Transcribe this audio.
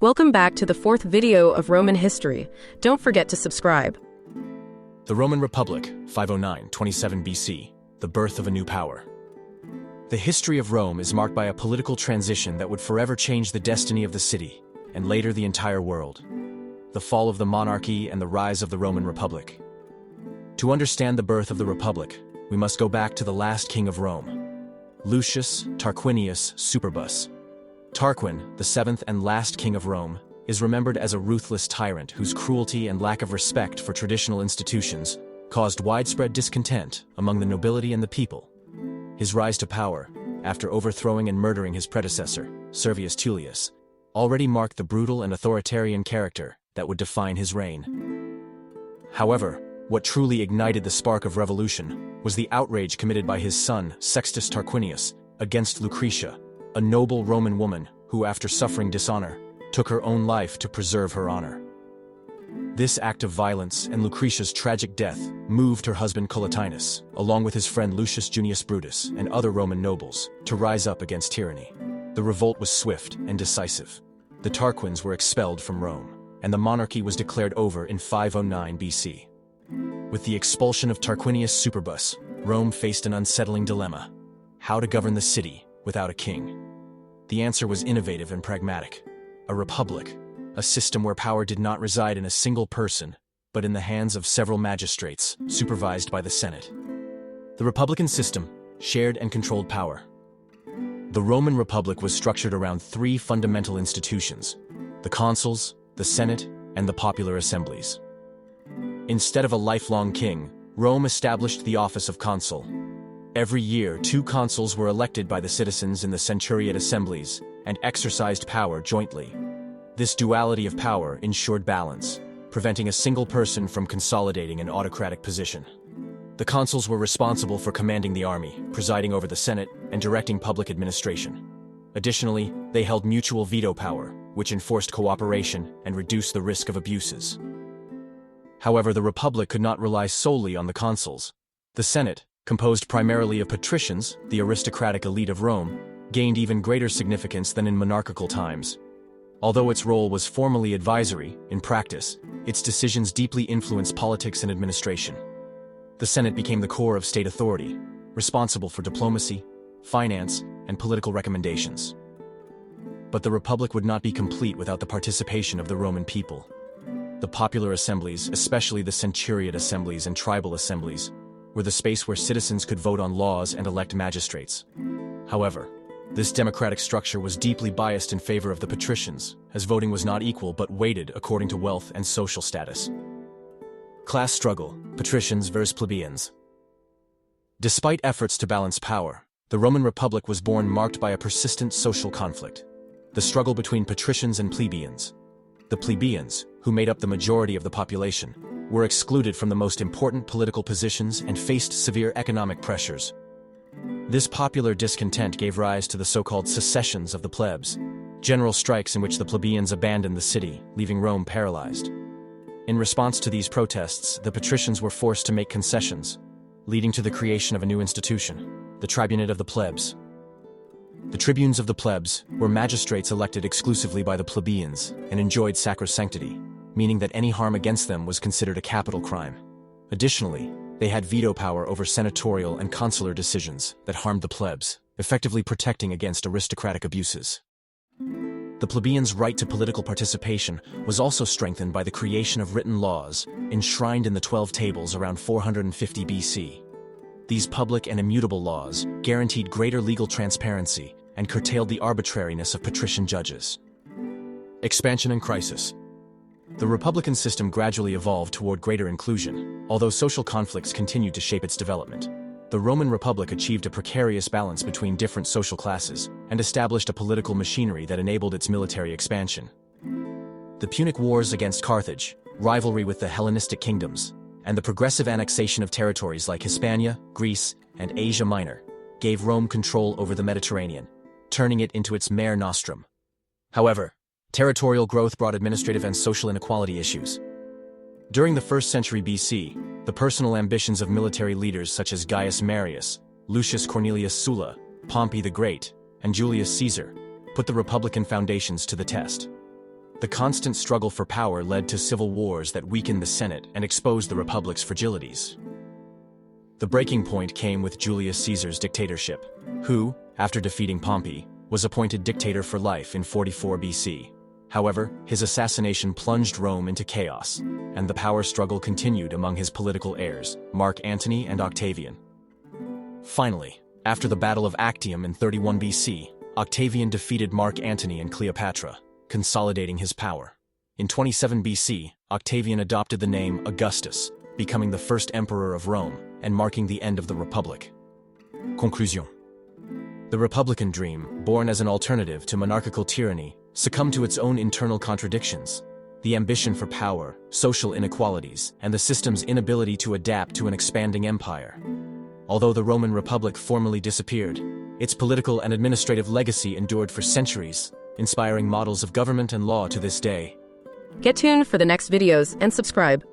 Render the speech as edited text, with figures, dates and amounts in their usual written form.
Welcome back to the fourth video of Roman history. Don't forget to subscribe. The Roman Republic, 509-27 BC, the birth of a new power. The history of Rome is marked by a political transition that would forever change the destiny of the city, and later the entire world. The fall of the monarchy and the rise of the Roman Republic. To understand the birth of the Republic, we must go back to the last king of Rome, Lucius Tarquinius Superbus. Tarquin, the seventh and last king of Rome, is remembered as a ruthless tyrant whose cruelty and lack of respect for traditional institutions caused widespread discontent among the nobility and the people. His rise to power, after overthrowing and murdering his predecessor, Servius Tullius, already marked the brutal and authoritarian character that would define his reign. However, what truly ignited the spark of revolution was the outrage committed by his son, Sextus Tarquinius, against Lucretia, a noble Roman woman who, after suffering dishonor, took her own life to preserve her honor. This act of violence and Lucretia's tragic death moved her husband Collatinus, along with his friend Lucius Junius Brutus and other Roman nobles, to rise up against tyranny. The revolt was swift and decisive. The Tarquins were expelled from Rome, and the monarchy was declared over in 509 BC. With the expulsion of Tarquinius Superbus, Rome faced an unsettling dilemma: how to govern the city without a king. The answer was innovative and pragmatic: a republic, a system where power did not reside in a single person, but in the hands of several magistrates, supervised by the Senate. The republican system shared and controlled power. The Roman Republic was structured around three fundamental institutions: the consuls, the Senate, and the popular assemblies. Instead of a lifelong king, Rome established the office of consul. Every year, 2 consuls were elected by the citizens in the centuriate assemblies and exercised power jointly. This duality of power ensured balance, preventing a single person from consolidating an autocratic position. The consuls were responsible for commanding the army, presiding over the Senate, and directing public administration. Additionally, they held mutual veto power, which enforced cooperation and reduced the risk of abuses. However, the Republic could not rely solely on the consuls. The Senate, composed primarily of patricians, the aristocratic elite of Rome, gained even greater significance than in monarchical times. Although its role was formally advisory, in practice, its decisions deeply influenced politics and administration. The Senate became the core of state authority, responsible for diplomacy, finance, and political recommendations. But the Republic would not be complete without the participation of the Roman people. The popular assemblies, especially the centuriate assemblies and tribal assemblies, were the space where citizens could vote on laws and elect magistrates. However, this democratic structure was deeply biased in favor of the patricians, as voting was not equal but weighted according to wealth and social status. Class struggle: patricians versus plebeians. Despite efforts to balance power, the Roman Republic was born marked by a persistent social conflict: the struggle between patricians and plebeians. The plebeians, who made up the majority of the population, were excluded from the most important political positions and faced severe economic pressures. This popular discontent gave rise to the so-called secessions of the plebs, general strikes in which the plebeians abandoned the city, leaving Rome paralyzed. In response to these protests, the patricians were forced to make concessions, leading to the creation of a new institution, the tribunate of the plebs. The tribunes of the plebs were magistrates elected exclusively by the plebeians and enjoyed sacrosanctity, meaning that any harm against them was considered a capital crime. Additionally, they had veto power over senatorial and consular decisions that harmed the plebs, effectively protecting against aristocratic abuses. The plebeians' right to political participation was also strengthened by the creation of written laws, enshrined in the 12 Tables around 450 BC. These public and immutable laws guaranteed greater legal transparency and curtailed the arbitrariness of patrician judges. Expansion and crisis. The republican system gradually evolved toward greater inclusion, although social conflicts continued to shape its development. The Roman Republic achieved a precarious balance between different social classes and established a political machinery that enabled its military expansion. The Punic Wars against Carthage, rivalry with the Hellenistic kingdoms, and the progressive annexation of territories like Hispania, Greece, and Asia Minor gave Rome control over the Mediterranean, turning it into its mare nostrum. However, territorial growth brought administrative and social inequality issues. During the 1st century BC, the personal ambitions of military leaders such as Gaius Marius, Lucius Cornelius Sulla, Pompey the Great, and Julius Caesar put the republican foundations to the test. The constant struggle for power led to civil wars that weakened the Senate and exposed the Republic's fragilities. The breaking point came with Julius Caesar's dictatorship, who, after defeating Pompey, was appointed dictator for life in 44 BC. However, his assassination plunged Rome into chaos, and the power struggle continued among his political heirs, Mark Antony and Octavian. Finally, after the Battle of Actium in 31 BC, Octavian defeated Mark Antony and Cleopatra, consolidating his power. In 27 BC, Octavian adopted the name Augustus, becoming the first emperor of Rome and marking the end of the Republic. Conclusion. The Republican dream, born as an alternative to monarchical tyranny, succumbed to its own internal contradictions. The ambition for power, social inequalities, and the system's inability to adapt to an expanding empire. Although the Roman Republic formally disappeared, its political and administrative legacy endured for centuries, inspiring models of government and law to this day. Get tuned for the next videos and subscribe.